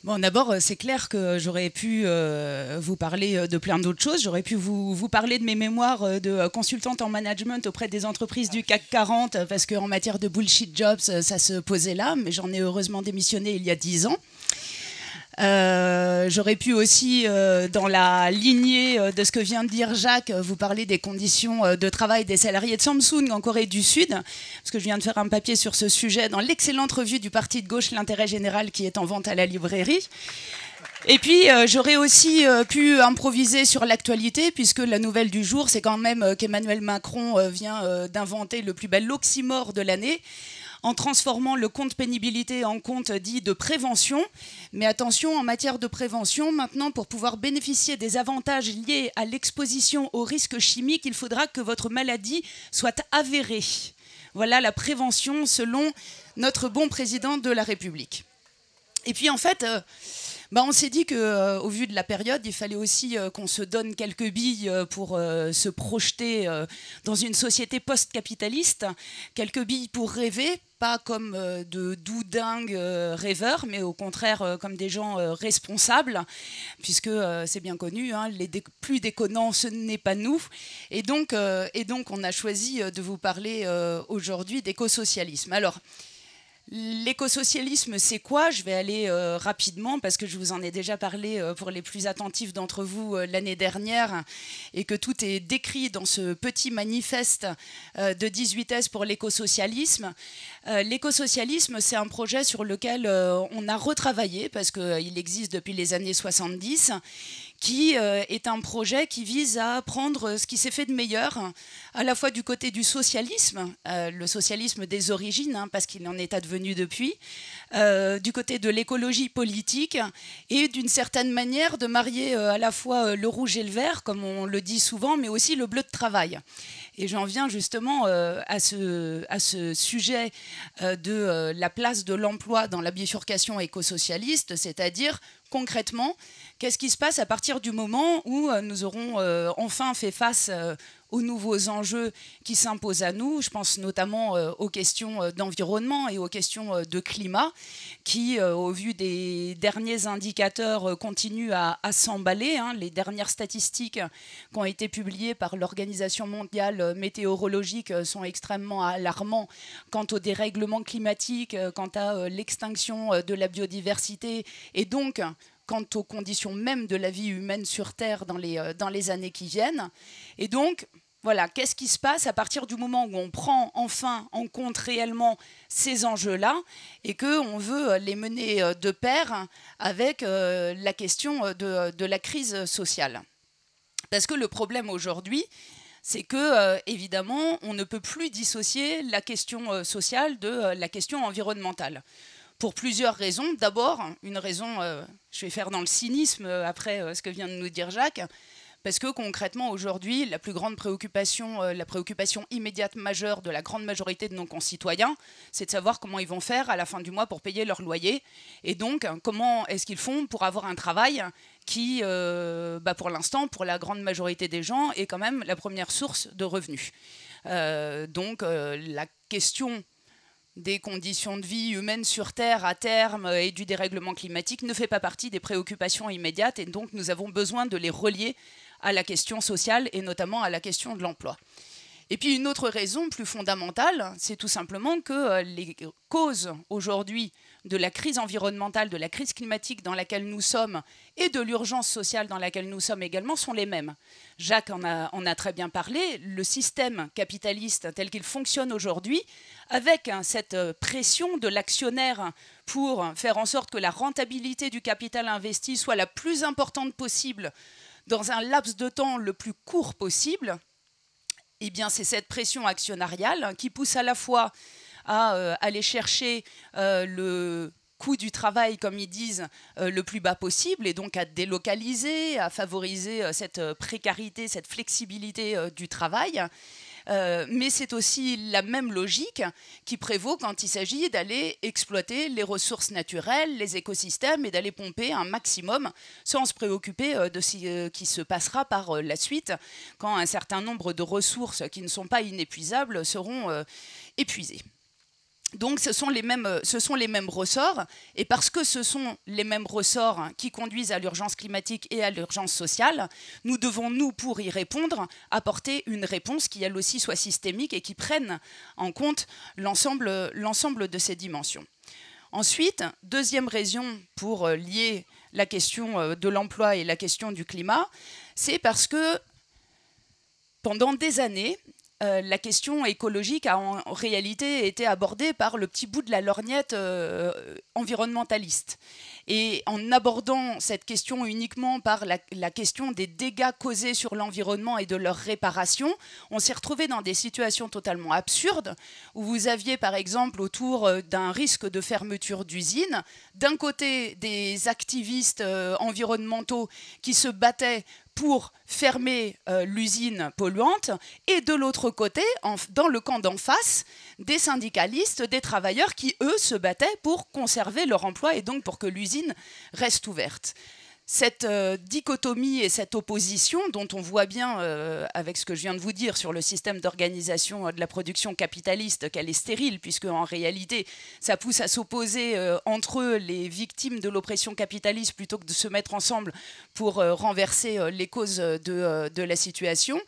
Bon, d'abord, c'est clair que j'aurais pu vous parler de plein d'autres choses. J'aurais pu vous parler de mes mémoires de consultante en management auprès des entreprises du CAC 40, parce qu'en matière de bullshit jobs, ça se posait là, mais j'en ai heureusement démissionné il y a 10 ans. J'aurais pu aussi, dans la lignée de ce que vient de dire Jacques, vous parler des conditions de travail des salariés de Samsung en Corée du Sud, parce que je viens de faire un papier sur ce sujet dans l'excellente revue du parti de gauche L'Intérêt Général qui est en vente à la librairie. Et puis, j'aurais aussi pu improviser sur l'actualité, puisque la nouvelle du jour, c'est quand même qu'Emmanuel Macron vient d'inventer le plus bel oxymore de l'année, en transformant le compte pénibilité en compte dit de prévention. Mais attention, en matière de prévention, maintenant, pour pouvoir bénéficier des avantages liés à l'exposition aux risques chimiques, il faudra que votre maladie soit avérée. Voilà la prévention selon notre bon président de la République. Et puis en fait, on s'est dit qu'au vu de la période, il fallait aussi qu'on se donne quelques billes pour se projeter dans une société post-capitaliste, quelques billes pour rêver, pas comme de doudingues rêveurs, mais au contraire comme des gens responsables, puisque c'est bien connu, hein, les plus déconnants, ce n'est pas nous. Et donc, on a choisi de vous parler aujourd'hui d'écosocialisme. Alors, l'écosocialisme, c'est quoi? Je vais aller rapidement parce que je vous en ai déjà parlé pour les plus attentifs d'entre vous l'année dernière et que tout est décrit dans ce petit manifeste de 18 thèses pour l'écosocialisme. L'écosocialisme, c'est un projet sur lequel on a retravaillé parce qu'il existe depuis les années 70, qui est un projet qui vise à prendre ce qui s'est fait de meilleur, à la fois du côté du socialisme, le socialisme des origines, hein, parce qu'il en est advenu depuis, du côté de l'écologie politique, et d'une certaine manière de marier à la fois le rouge et le vert, comme on le dit souvent, mais aussi le bleu de travail. Et j'en viens justement à ce sujet de la place de l'emploi dans la bifurcation écosocialiste, c'est-à-dire concrètement, qu'est-ce qui se passe à partir du moment où nous aurons enfin fait face aux nouveaux enjeux qui s'imposent à nous? Je pense notamment aux questions d'environnement et aux questions de climat qui, au vu des derniers indicateurs, continuent à s'emballer. Hein. Les dernières statistiques qui ont été publiées par l'Organisation mondiale météorologique sont extrêmement alarmantes quant au dérèglement climatique, quant à l'extinction de la biodiversité et donc quant aux conditions même de la vie humaine sur Terre dans les années qui viennent. Et donc, voilà, qu'est-ce qui se passe à partir du moment où on prend enfin en compte réellement ces enjeux-là et qu'on veut les mener de pair avec la question de la crise sociale. Parce que le problème aujourd'hui, c'est que, évidemment, on ne peut plus dissocier la question sociale de la question environnementale. Pour plusieurs raisons. D'abord, une raison, je vais faire dans le cynisme après ce que vient de nous dire Jacques, parce que concrètement, aujourd'hui, la plus grande préoccupation, la préoccupation immédiate majeure de la grande majorité de nos concitoyens, c'est de savoir comment ils vont faire à la fin du mois pour payer leur loyer. Et donc, comment est-ce qu'ils font pour avoir un travail qui, pour l'instant, pour la grande majorité des gens, est quand même la première source de revenus. Donc, la question des conditions de vie humaines sur Terre à terme et du dérèglement climatique ne fait pas partie des préoccupations immédiates et donc nous avons besoin de les relier à la question sociale et notamment à la question de l'emploi. Et puis une autre raison plus fondamentale, c'est tout simplement que les causes aujourd'hui de la crise environnementale, de la crise climatique dans laquelle nous sommes et de l'urgence sociale dans laquelle nous sommes également sont les mêmes. Jacques en a très bien parlé. Le système capitaliste tel qu'il fonctionne aujourd'hui, avec cette pression de l'actionnaire pour faire en sorte que la rentabilité du capital investi soit la plus importante possible dans un laps de temps le plus court possible, eh bien, c'est cette pression actionnariale qui pousse à la fois à aller chercher le coût du travail, comme ils disent, le plus bas possible, et donc à délocaliser, à favoriser cette précarité, cette flexibilité du travail. Mais c'est aussi la même logique qui prévaut quand il s'agit d'aller exploiter les ressources naturelles, les écosystèmes, et d'aller pomper un maximum sans se préoccuper de ce qui se passera par la suite quand un certain nombre de ressources qui ne sont pas inépuisables seront épuisées. Donc ce sont les mêmes ressorts, et parce que ce sont les mêmes ressorts qui conduisent à l'urgence climatique et à l'urgence sociale, nous devons, nous, pour y répondre, apporter une réponse qui, elle aussi, soit systémique et qui prenne en compte l'ensemble de ces dimensions. Ensuite, deuxième raison pour lier la question de l'emploi et la question du climat, c'est parce que pendant des années, la question écologique a en réalité été abordée par le petit bout de la lorgnette environnementaliste. Et en abordant cette question uniquement par la question des dégâts causés sur l'environnement et de leur réparation, on s'est retrouvé dans des situations totalement absurdes, où vous aviez par exemple autour d'un risque de fermeture d'usine, d'un côté des activistes environnementaux qui se battaient pour fermer l'usine polluante, et de l'autre côté, dans le camp d'en face, des syndicalistes, des travailleurs qui, eux, se battaient pour conserver leur emploi et donc pour que l'usine reste ouverte. Cette dichotomie et cette opposition, dont on voit bien, avec ce que je viens de vous dire sur le système d'organisation de la production capitaliste, qu'elle est stérile, puisque en réalité, ça pousse à s'opposer entre eux, les victimes de l'oppression capitaliste, plutôt que de se mettre ensemble pour renverser les causes de la situation.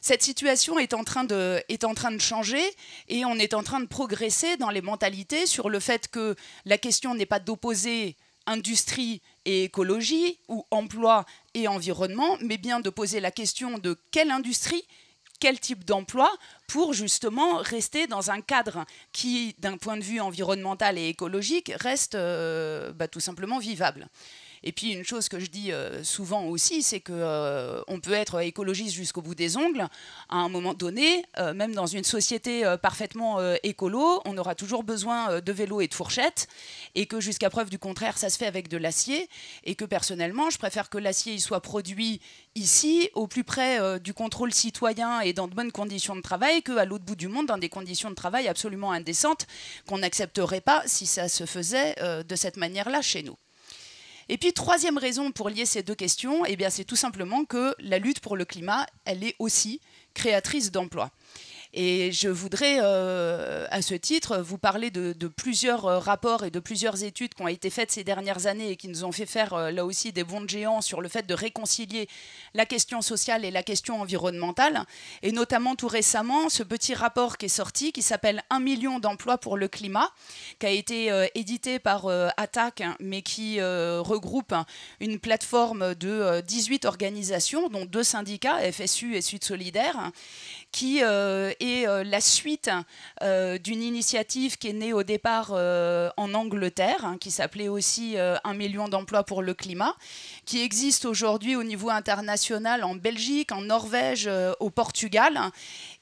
Cette situation est en train de changer, et on est en train de progresser dans les mentalités sur le fait que la question n'est pas d'opposer industrie et écologie, ou emploi et environnement, mais bien de poser la question de quelle industrie, quel type d'emploi, pour justement rester dans un cadre qui, d'un point de vue environnemental et écologique, reste tout simplement vivable. Et puis une chose que je dis souvent aussi, c'est qu'on peut être écologiste jusqu'au bout des ongles. À un moment donné, même dans une société parfaitement écolo, on aura toujours besoin de vélos et de fourchettes, et que jusqu'à preuve du contraire, ça se fait avec de l'acier, et que personnellement, je préfère que l'acier soit produit ici, au plus près du contrôle citoyen et dans de bonnes conditions de travail, qu'à l'autre bout du monde, dans des conditions de travail absolument indécentes, qu'on n'accepterait pas si ça se faisait de cette manière-là chez nous. Et puis, troisième raison pour lier ces deux questions, eh bien, c'est tout simplement que la lutte pour le climat, elle est aussi créatrice d'emplois. Et je voudrais, à ce titre, vous parler de plusieurs rapports et de plusieurs études qui ont été faites ces dernières années et qui nous ont fait faire, là aussi, des bonds de géants sur le fait de réconcilier la question sociale et la question environnementale. Et notamment, tout récemment, ce petit rapport qui est sorti, qui s'appelle « 1 million d'emplois pour le climat », qui a été édité par Attac, mais qui regroupe une plateforme de 18 organisations, dont 2 syndicats, FSU et Sud Solidaire, qui est la suite d'une initiative qui est née au départ en Angleterre, qui s'appelait aussi 1 million d'emplois pour le climat, qui existe aujourd'hui au niveau international en Belgique, en Norvège, au Portugal,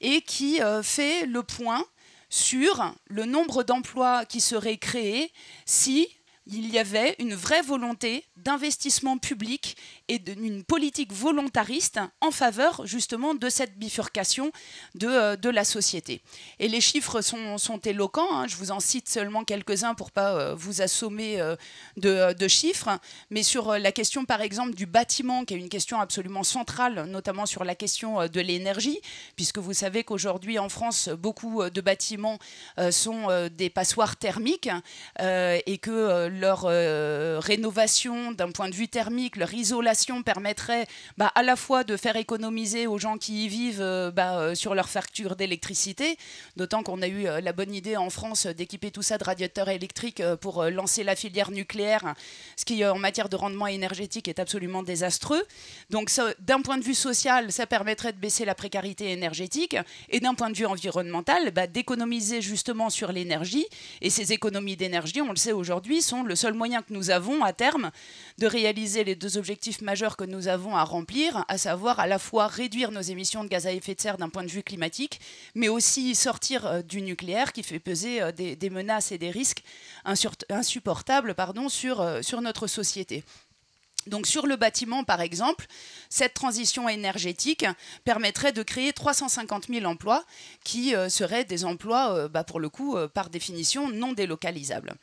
et qui fait le point sur le nombre d'emplois qui seraient créés si il y avait une vraie volonté d'investissement public et d'une politique volontariste en faveur justement de cette bifurcation de la société. Et les chiffres sont éloquents, hein. Je vous en cite seulement quelques-uns pour ne pas vous assommer de chiffres, mais sur la question par exemple du bâtiment, qui est une question absolument centrale, notamment sur la question de l'énergie, puisque vous savez qu'aujourd'hui en France, beaucoup de bâtiments sont des passoires thermiques et que leur rénovation d'un point de vue thermique, leur isolation permettrait à la fois de faire économiser aux gens qui y vivent sur leur facture d'électricité, d'autant qu'on a eu la bonne idée en France d'équiper tout ça de radiateurs électriques pour lancer la filière nucléaire, ce qui en matière de rendement énergétique est absolument désastreux. Donc d'un point de vue social, ça permettrait de baisser la précarité énergétique, et d'un point de vue environnemental, d'économiser justement sur l'énergie. Et ces économies d'énergie, on le sait aujourd'hui, sont le seul moyen que nous avons à terme de réaliser les 2 objectifs majeurs que nous avons à remplir, à savoir à la fois réduire nos émissions de gaz à effet de serre d'un point de vue climatique, mais aussi sortir du nucléaire qui fait peser des menaces et des risques insupportables sur notre société. Donc sur le bâtiment, par exemple, cette transition énergétique permettrait de créer 350 000 emplois qui seraient des emplois, pour le coup, par définition, non délocalisables.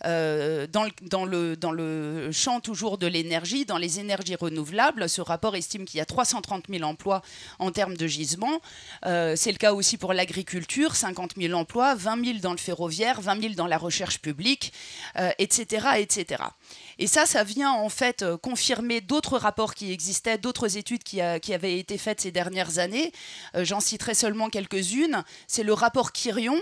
Dans le champ toujours de l'énergie, dans les énergies renouvelables, ce rapport estime qu'il y a 330 000 emplois en termes de gisement. C'est le cas aussi pour l'agriculture, 50 000 emplois, 20 000 dans le ferroviaire, 20 000 dans la recherche publique, etc., etc. Et ça vient en fait confirmer d'autres rapports qui existaient, d'autres études qui avaient été faites ces dernières années. J'en citerai seulement quelques-unes. C'est le rapport Kirion,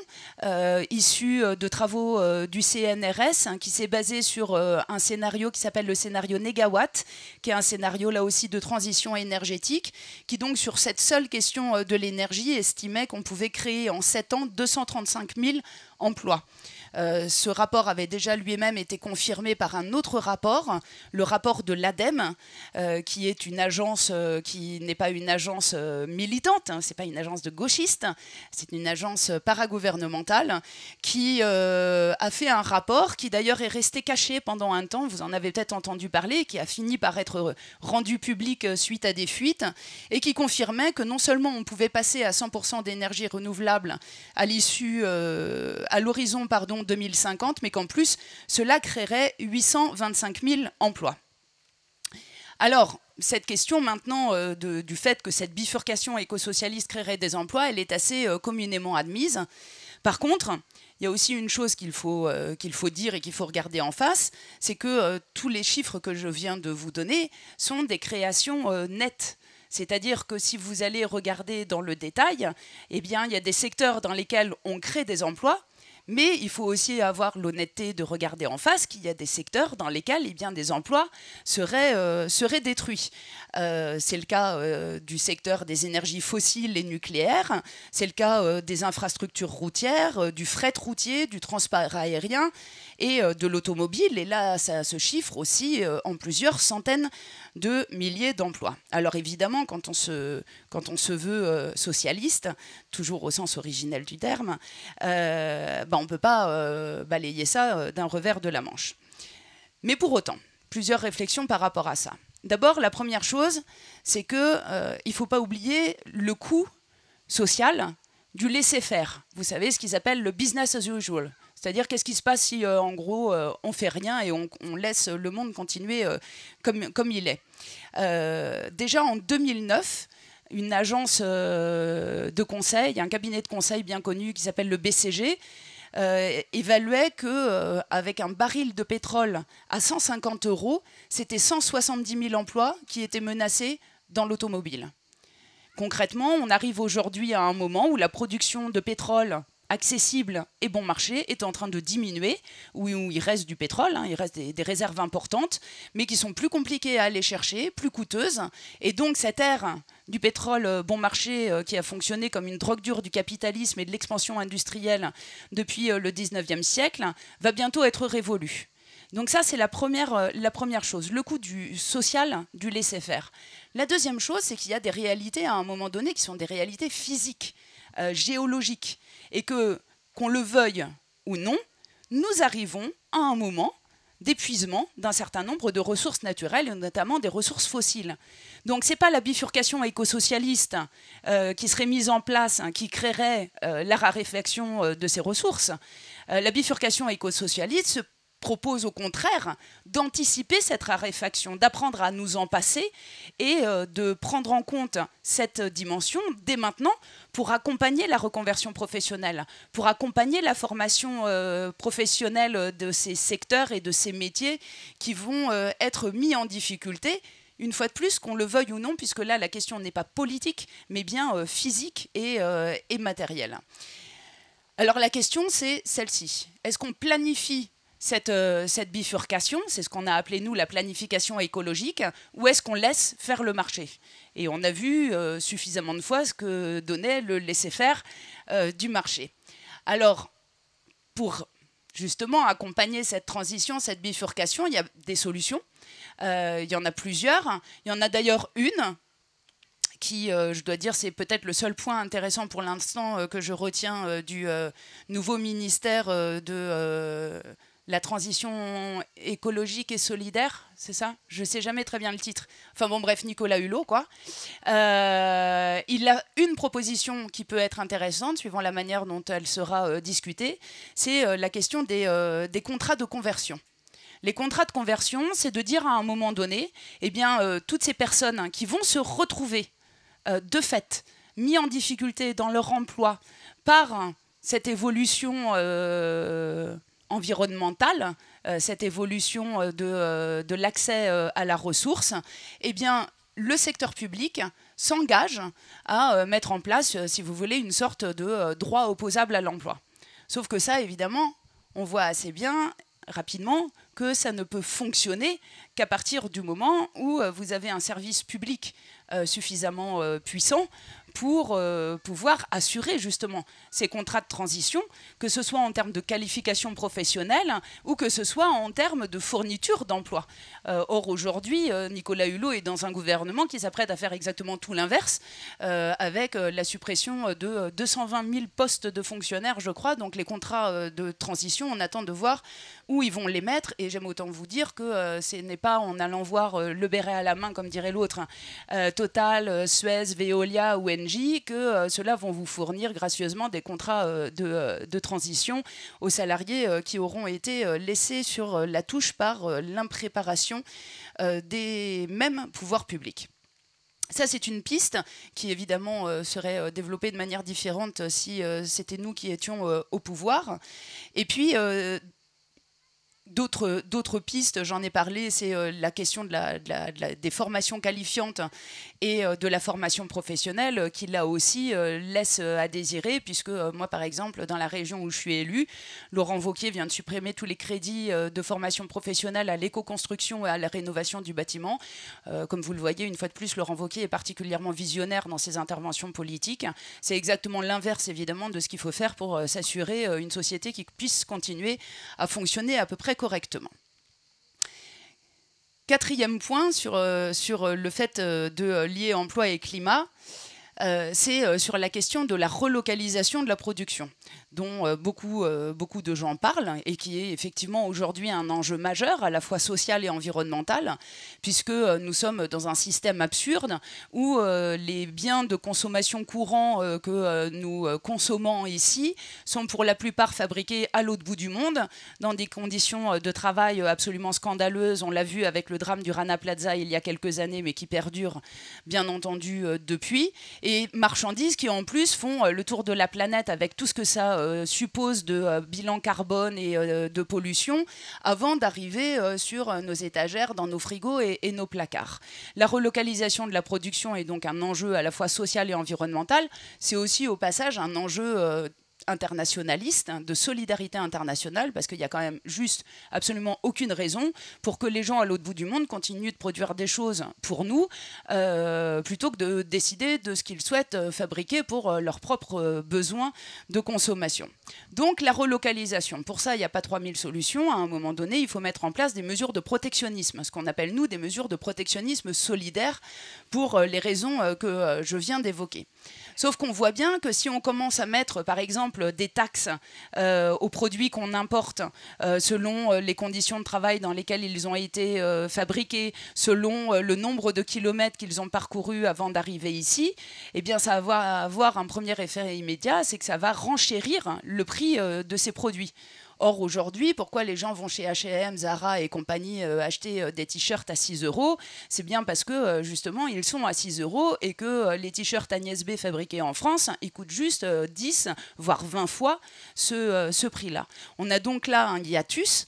issu de travaux du CNRS, qui s'est basé sur un scénario qui s'appelle le scénario Négawatt, qui est un scénario là aussi de transition énergétique, qui donc sur cette seule question de l'énergie estimait qu'on pouvait créer en 7 ans 235 000 emplois. Ce rapport avait déjà lui-même été confirmé par un autre rapport, le rapport de l'ADEME, qui est une agence qui n'est pas une agence militante, hein, c'est pas une agence de gauchistes, c'est une agence paragouvernementale qui a fait un rapport qui d'ailleurs est resté caché pendant un temps, vous en avez peut-être entendu parler, qui a fini par être rendu public suite à des fuites, et qui confirmait que non seulement on pouvait passer à 100% d'énergie renouvelable à l'issue, à l'horizon 2050, mais qu'en plus, cela créerait 825 000 emplois. Alors, cette question maintenant du fait que cette bifurcation écosocialiste créerait des emplois, elle est assez communément admise. Par contre, il y a aussi une chose qu'il faut dire et qu'il faut regarder en face, c'est que tous les chiffres que je viens de vous donner sont des créations nettes. C'est-à-dire que si vous allez regarder dans le détail, eh bien, il y a des secteurs dans lesquels on crée des emplois, mais il faut aussi avoir l'honnêteté de regarder en face qu'il y a des secteurs dans lesquels eh bien, des emplois seraient détruits. C'est le cas du secteur des énergies fossiles et nucléaires, c'est le cas des infrastructures routières, du fret routier, du transport aérien et de l'automobile. Et là, ça se chiffre aussi en plusieurs centaines de milliers d'emplois. Alors évidemment, quand on se veut socialiste, toujours au sens originel du terme, on ne peut pas balayer ça d'un revers de la manche. Mais pour autant, plusieurs réflexions par rapport à ça. D'abord, la première chose, c'est qu'il ne faut pas oublier le coût social du laisser-faire. Vous savez, ce qu'ils appellent le business as usual. C'est-à-dire, qu'est-ce qui se passe si, en gros, on ne fait rien et on laisse le monde continuer comme il est. Déjà, en 2009, une agence de conseil, un cabinet de conseil bien connu qui s'appelle le BCG, évaluait qu'avec un baril de pétrole à 150 €, c'était 170 000 emplois qui étaient menacés dans l'automobile. Concrètement, on arrive aujourd'hui à un moment où la production de pétrole accessible et bon marché est en train de diminuer, où il reste du pétrole, il reste des réserves importantes, mais qui sont plus compliquées à aller chercher, plus coûteuses. Et donc cette ère du pétrole bon marché qui a fonctionné comme une drogue dure du capitalisme et de l'expansion industrielle depuis le 19e siècle va bientôt être révolue. Donc ça, c'est la première chose, le coût social du laisser-faire. La deuxième chose, c'est qu'il y a des réalités à un moment donné qui sont des réalités physiques, géologiques, et qu'on le veuille ou non, nous arrivons à un moment d'épuisement d'un certain nombre de ressources naturelles, et notamment des ressources fossiles. Donc ce n'est pas la bifurcation écosocialiste qui serait mise en place, qui créerait la raréfaction de ces ressources. La bifurcation écosocialiste se propose au contraire d'anticiper cette raréfaction, d'apprendre à nous en passer et de prendre en compte cette dimension dès maintenant pour accompagner la reconversion professionnelle, pour accompagner la formation professionnelle de ces secteurs et de ces métiers qui vont être mis en difficulté, une fois de plus, qu'on le veuille ou non, puisque là, la question n'est pas politique, mais bien physique et matérielle. Alors la question, c'est celle-ci. Est-ce qu'on planifie cette bifurcation, c'est ce qu'on a appelé, nous, la planification écologique, ou est-ce qu'on laisse faire le marché? Et on a vu suffisamment de fois ce que donnait le laisser-faire du marché. Alors, pour justement accompagner cette transition, cette bifurcation, il y a des solutions. Il y en a plusieurs. Il y en a d'ailleurs une qui, je dois dire, c'est peut-être le seul point intéressant pour l'instant que je retiens du nouveau ministère la transition écologique et solidaire, c'est ça? Je ne sais jamais très bien le titre. Enfin bon, bref, Nicolas Hulot, quoi. Il a une proposition qui peut être intéressante, suivant la manière dont elle sera discutée, c'est la question des contrats de conversion. Les contrats de conversion, c'est de dire à un moment donné, eh bien, toutes ces personnes qui vont se retrouver, de fait, mis en difficulté dans leur emploi par cette évolution environnementale, cette évolution de l'accès à la ressource, eh bien, le secteur public s'engage à mettre en place, si vous voulez, une sorte de droit opposable à l'emploi. Sauf que ça, évidemment, on voit assez bien, rapidement, que ça ne peut fonctionner qu'à partir du moment où vous avez un service public suffisamment puissant pour pouvoir assurer justement ces contrats de transition, que ce soit en termes de qualification professionnelle ou que ce soit en termes de fourniture d'emploi. Or, aujourd'hui, Nicolas Hulot est dans un gouvernement qui s'apprête à faire exactement tout l'inverse, avec la suppression de 220 000 postes de fonctionnaires, je crois. Donc, les contrats de transition, on attend de voir où ils vont les mettre. Et j'aime autant vous dire que ce n'est pas en allant voir le béret à la main, comme dirait l'autre, Total, Suez, Veolia ou Engie, que ceux-là vont vous fournir gracieusement des contrats de transition aux salariés qui auront été laissés sur la touche par l'impréparation des mêmes pouvoirs publics. Ça, c'est une piste qui, évidemment, serait développée de manière différente si c'était nous qui étions au pouvoir. Et puis... D'autres pistes, j'en ai parlé, c'est la question des formations qualifiantes et de la formation professionnelle qui, là aussi, laisse à désirer, puisque moi, par exemple, dans la région où je suis élue, Laurent Wauquiez vient de supprimer tous les crédits de formation professionnelle à l'éco-construction et à la rénovation du bâtiment. Comme vous le voyez, une fois de plus, Laurent Wauquiez est particulièrement visionnaire dans ses interventions politiques. C'est exactement l'inverse, évidemment, de ce qu'il faut faire pour s'assurer une société qui puisse continuer à fonctionner à peu près correctement. Quatrième point sur le fait de lier emploi et climat, c'est sur la question de la relocalisation de la production, dont beaucoup de gens parlent et qui est effectivement aujourd'hui un enjeu majeur, à la fois social et environnemental, puisque nous sommes dans un système absurde où les biens de consommation courants que nous consommons ici sont pour la plupart fabriqués à l'autre bout du monde, dans des conditions de travail absolument scandaleuses. On l'a vu avec le drame du Rana Plaza il y a quelques années, mais qui perdure bien entendu depuis. Et marchandises qui en plus font le tour de la planète avec tout ce que ça suppose de bilan carbone et de pollution avant d'arriver sur nos étagères, dans nos frigos et nos placards. La relocalisation de la production est donc un enjeu à la fois social et environnemental. C'est aussi au passage un enjeu internationaliste, de solidarité internationale, parce qu'il n'y a quand même juste absolument aucune raison pour que les gens à l'autre bout du monde continuent de produire des choses pour nous, plutôt que de décider de ce qu'ils souhaitent fabriquer pour leurs propres besoins de consommation. Donc la relocalisation, pour ça il n'y a pas 3000 solutions. À un moment donné, il faut mettre en place des mesures de protectionnisme, ce qu'on appelle nous des mesures de protectionnisme solidaire, pour les raisons que je viens d'évoquer. Sauf qu'on voit bien que si on commence à mettre, par exemple, des taxes aux produits qu'on importe selon les conditions de travail dans lesquelles ils ont été fabriqués, selon le nombre de kilomètres qu'ils ont parcourus avant d'arriver ici, eh bien, ça va avoir un premier effet immédiat, c'est que ça va renchérir le prix de ces produits. Or, aujourd'hui, pourquoi les gens vont chez H&M, Zara et compagnie acheter des t-shirts à 6 €? C'est bien parce que, justement, ils sont à 6 € et que les t-shirts Agnès B fabriqués en France, ils coûtent juste 10, voire 20 fois ce prix-là. On a donc là un hiatus,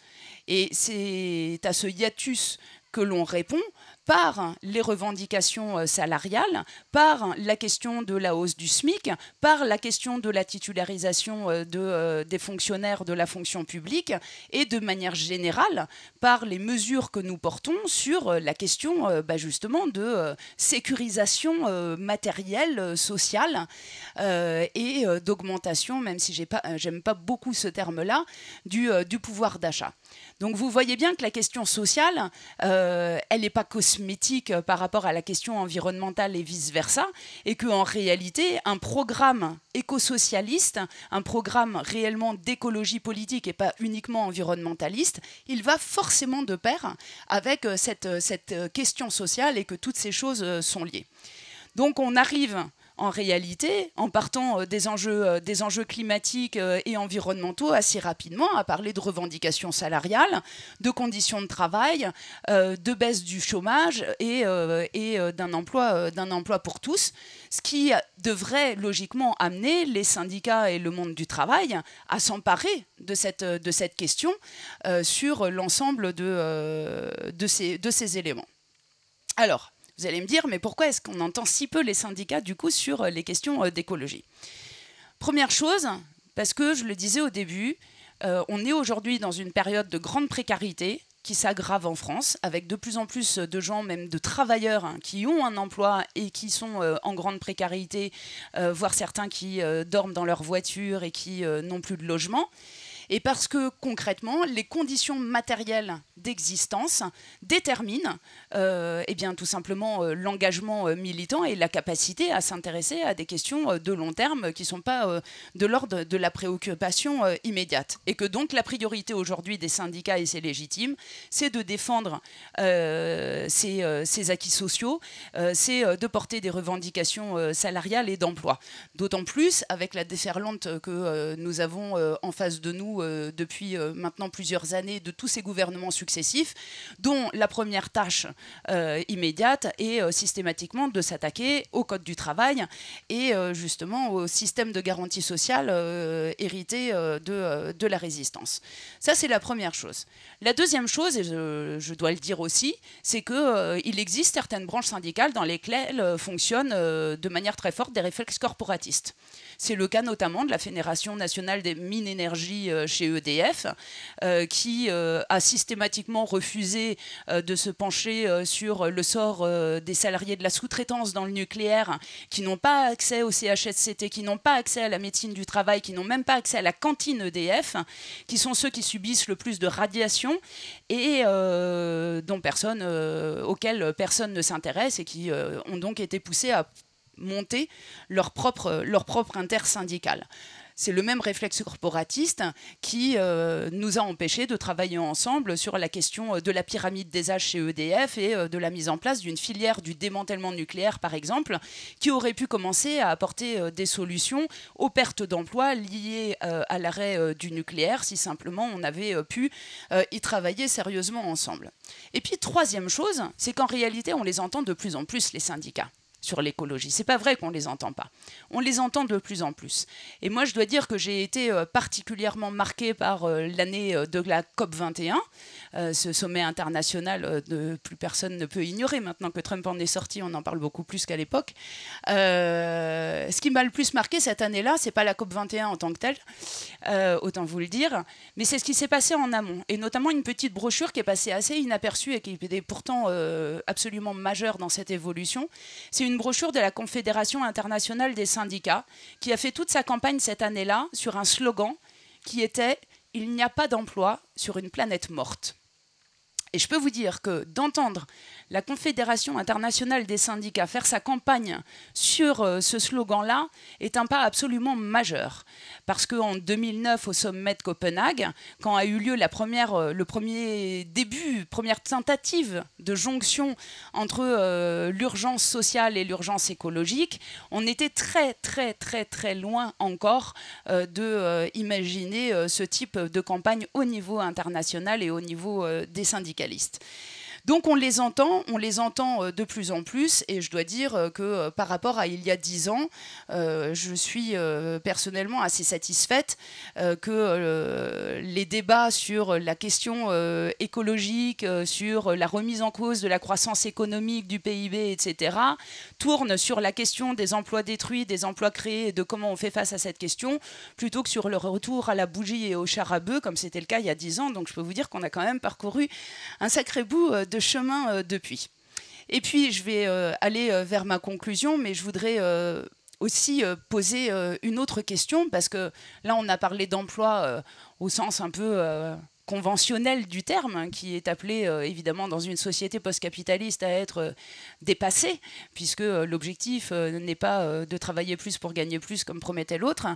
et c'est à ce hiatus que l'on répond par les revendications salariales, par la question de la hausse du SMIC, par la question de la titularisation des fonctionnaires de la fonction publique et de manière générale par les mesures que nous portons sur la question justement de sécurisation matérielle, sociale et d'augmentation, même si j'aime pas beaucoup ce terme-là, du pouvoir d'achat. Donc vous voyez bien que la question sociale, elle n'est pas cosmétique. cosmétique par rapport à la question environnementale et vice-versa, et qu'en réalité, un programme éco-socialiste, un programme réellement d'écologie politique et pas uniquement environnementaliste, il va forcément de pair avec cette question sociale et que toutes ces choses sont liées. Donc on arrive en réalité, en partant des enjeux climatiques et environnementaux assez rapidement, à parler de revendications salariales, de conditions de travail, de baisse du chômage et d'un emploi pour tous, ce qui devrait logiquement amener les syndicats et le monde du travail à s'emparer de cette question sur l'ensemble de ces éléments. Alors, vous allez me dire, mais pourquoi est-ce qu'on entend si peu les syndicats, du coup, sur les questions d'écologie ? Première chose, parce que, je le disais au début, on est aujourd'hui dans une période de grande précarité qui s'aggrave en France, avec de plus en plus de gens, même de travailleurs, qui ont un emploi et qui sont en grande précarité, voire certains qui dorment dans leur voiture et qui n'ont plus de logement. Et parce que concrètement, les conditions matérielles d'existence déterminent tout simplement l'engagement militant et la capacité à s'intéresser à des questions de long terme qui ne sont pas de l'ordre de la préoccupation immédiate. Et que donc la priorité aujourd'hui des syndicats, et c'est légitime, c'est de défendre ces acquis sociaux, c'est de porter des revendications salariales et d'emploi. D'autant plus avec la déferlante que nous avons en face de nous depuis maintenant plusieurs années de tous ces gouvernements successifs, dont la première tâche immédiate est systématiquement de s'attaquer au code du travail et justement au système de garantie sociale hérité de la résistance. Ça, c'est la première chose. La deuxième chose, et je dois le dire aussi, c'est qu'il existe certaines branches syndicales dans lesquelles fonctionnent de manière très forte des réflexes corporatistes. C'est le cas notamment de la Fédération nationale des mines énergie chez EDF, qui a systématiquement refusé de se pencher sur le sort des salariés de la sous-traitance dans le nucléaire, qui n'ont pas accès au CHSCT, qui n'ont pas accès à la médecine du travail, qui n'ont même pas accès à la cantine EDF, qui sont ceux qui subissent le plus de radiation et auxquels personne ne s'intéresse et qui ont donc été poussés à monter leur propre intersyndicale. C'est le même réflexe corporatiste qui nous a empêchés de travailler ensemble sur la question de la pyramide des âges chez EDF et de la mise en place d'une filière du démantèlement nucléaire, par exemple, qui aurait pu commencer à apporter des solutions aux pertes d'emplois liées à l'arrêt du nucléaire, si simplement on avait pu y travailler sérieusement ensemble. Et puis, troisième chose, c'est qu'en réalité, on les entend de plus en plus, les syndicats, sur l'écologie. C'est pas vrai qu'on les entend pas. On les entend de plus en plus. Et moi, je dois dire que j'ai été particulièrement marquée par l'année de la COP21, ce sommet international que plus personne ne peut ignorer. Maintenant que Trump en est sorti, on en parle beaucoup plus qu'à l'époque. Ce qui m'a le plus marqué cette année-là, c'est pas la COP21 en tant que telle, autant vous le dire, mais c'est ce qui s'est passé en amont. Et notamment une petite brochure qui est passée assez inaperçue et qui était pourtant absolument majeure dans cette évolution. C'est une brochure de la Confédération internationale des syndicats qui a fait toute sa campagne cette année-là sur un slogan qui était « Il n'y a pas d'emploi sur une planète morte ». Et je peux vous dire que d'entendre la Confédération internationale des syndicats faire sa campagne sur ce slogan-là est un pas absolument majeur. Parce qu'en 2009, au sommet de Copenhague, quand a eu lieu première tentative de jonction entre l'urgence sociale et l'urgence écologique, on était très, très, très, très loin encore d'imaginer ce type de campagne au niveau international et au niveau des syndicalistes. Donc on les entend de plus en plus et je dois dire que par rapport à il y a 10 ans, je suis personnellement assez satisfaite que les débats sur la question écologique, sur la remise en cause de la croissance économique du PIB, etc., tournent sur la question des emplois détruits, des emplois créés et de comment on fait face à cette question, plutôt que sur le retour à la bougie et au char à bœuf, comme c'était le cas il y a 10 ans. Donc je peux vous dire qu'on a quand même parcouru un sacré bout de chemin depuis. Et puis, je vais aller vers ma conclusion, mais je voudrais aussi poser une autre question, parce que là, on a parlé d'emploi au sens un peu conventionnel du terme, qui est appelé évidemment dans une société post-capitaliste à être dépassé, puisque l'objectif n'est pas de travailler plus pour gagner plus comme promettait l'autre,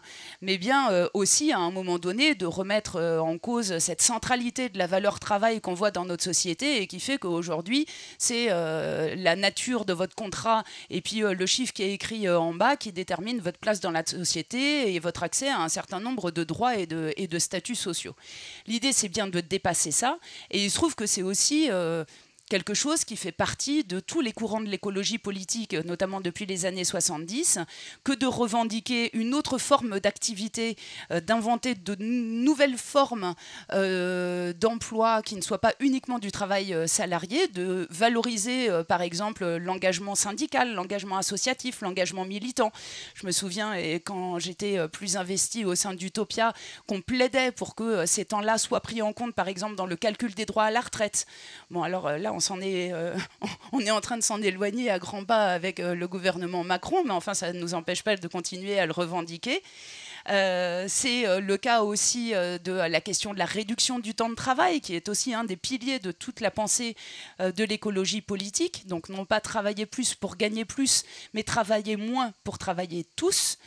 mais bien aussi à un moment donné de remettre en cause cette centralité de la valeur travail qu'on voit dans notre société et qui fait qu'aujourd'hui c'est la nature de votre contrat et puis le chiffre qui est écrit en bas qui détermine votre place dans la société et votre accès à un certain nombre de droits et de statuts sociaux. L'idée, c'est bien de dépasser ça. Et il se trouve que c'est aussi quelque chose qui fait partie de tous les courants de l'écologie politique, notamment depuis les années 70, que de revendiquer une autre forme d'activité, d'inventer de nouvelles formes d'emploi qui ne soient pas uniquement du travail salarié, de valoriser par exemple l'engagement syndical, l'engagement associatif, l'engagement militant. Je me souviens, et quand j'étais plus investie au sein d'Utopia, qu'on plaidait pour que ces temps-là soient pris en compte par exemple dans le calcul des droits à la retraite. Bon, alors là, on est en train de s'en éloigner à grands pas avec le gouvernement Macron, mais enfin, ça ne nous empêche pas de continuer à le revendiquer. C'est le cas aussi de la question de la réduction du temps de travail, qui est aussi un des piliers de toute la pensée de l'écologie politique. Donc non pas travailler plus pour gagner plus, mais travailler moins pour travailler tous.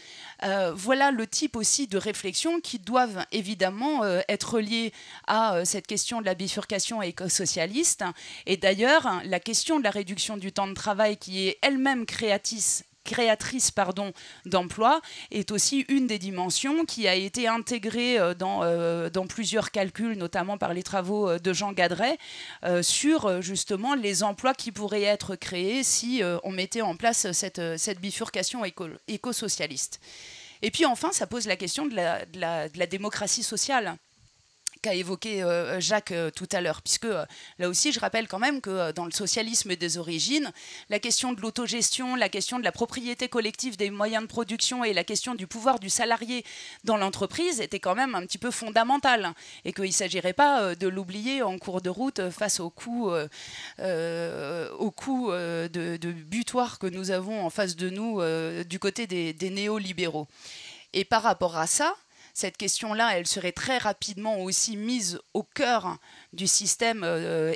Voilà le type aussi de réflexions qui doivent évidemment être liées à cette question de la bifurcation éco-socialiste. Et d'ailleurs, la question de la réduction du temps de travail, qui est elle-même créatrice d'emploi, est aussi une des dimensions qui a été intégrée dans plusieurs calculs, notamment par les travaux de Jean Gadret, sur justement les emplois qui pourraient être créés si on mettait en place cette bifurcation éco-socialiste. Et puis enfin, ça pose la question de la démocratie sociale qu'a évoqué Jacques tout à l'heure, puisque là aussi je rappelle quand même que dans le socialisme des origines, la question de l'autogestion, la question de la propriété collective des moyens de production et la question du pouvoir du salarié dans l'entreprise était quand même un petit peu fondamentale, et qu'il ne s'agirait pas de l'oublier en cours de route face au coup de butoir que nous avons en face de nous du côté des néolibéraux. Et par rapport à ça, cette question-là, elle serait très rapidement aussi mise au cœur du système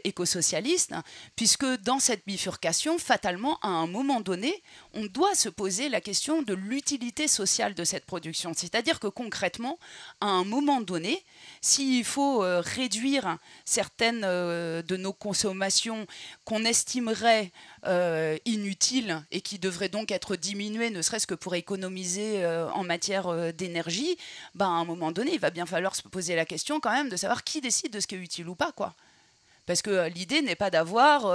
écosocialiste, puisque dans cette bifurcation, fatalement, à un moment donné, on doit se poser la question de l'utilité sociale de cette production. C'est-à-dire que concrètement, à un moment donné, s'il faut réduire certaines de nos consommations qu'on estimerait inutiles et qui devraient donc être diminuées, ne serait-ce que pour économiser en matière d'énergie, à un moment donné, il va bien falloir se poser la question quand même de savoir qui décide de ce qui est utile ou pas, quoi. Parce que l'idée n'est pas d'avoir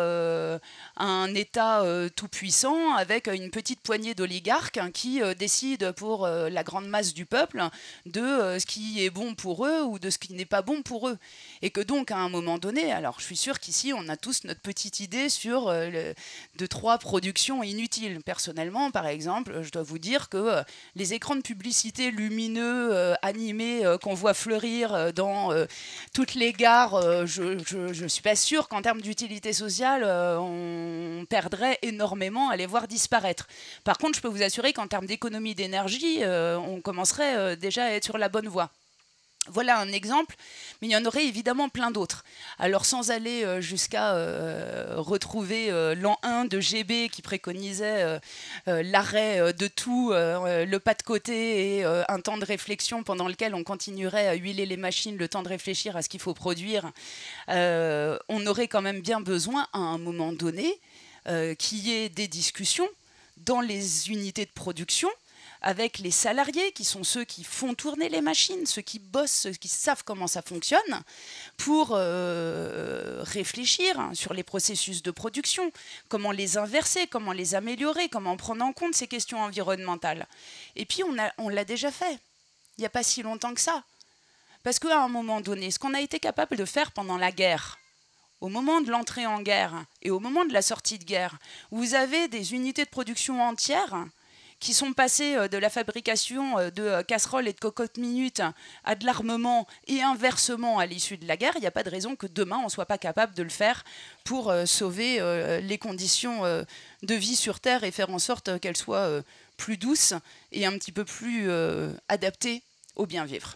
un État tout-puissant avec une petite poignée d'oligarques qui décident pour la grande masse du peuple de ce qui est bon pour eux ou de ce qui n'est pas bon pour eux. Et que donc, à un moment donné, alors je suis sûre qu'ici, on a tous notre petite idée sur 2-3 productions inutiles. Personnellement, par exemple, je dois vous dire que les écrans de publicité lumineux, animés, qu'on voit fleurir dans toutes les gares, je suis pas sûre qu'en termes d'utilité sociale, on perdrait énormément à les voir disparaître. Par contre, je peux vous assurer qu'en termes d'économie d'énergie, on commencerait déjà à être sur la bonne voie. Voilà un exemple, mais il y en aurait évidemment plein d'autres. Alors sans aller jusqu'à retrouver l'an 1 de GB qui préconisait l'arrêt de tout, le pas de côté et un temps de réflexion pendant lequel on continuerait à huiler les machines, le temps de réfléchir à ce qu'il faut produire, on aurait quand même bien besoin à un moment donné qu'il y ait des discussions dans les unités de production avec les salariés, qui sont ceux qui font tourner les machines, ceux qui bossent, ceux qui savent comment ça fonctionne, pour réfléchir sur les processus de production, comment les inverser, comment les améliorer, comment prendre en compte ces questions environnementales. Et puis on l'a déjà fait, il n'y a pas si longtemps que ça. Parce qu'à un moment donné, ce qu'on a été capable de faire pendant la guerre, au moment de l'entrée en guerre et au moment de la sortie de guerre, vous avez des unités de production entières qui sont passés de la fabrication de casseroles et de cocottes minutes à de l'armement et inversement à l'issue de la guerre, il n'y a pas de raison que demain on ne soit pas capable de le faire pour sauver les conditions de vie sur Terre et faire en sorte qu'elles soient plus douces et un petit peu plus adaptées au bien vivre.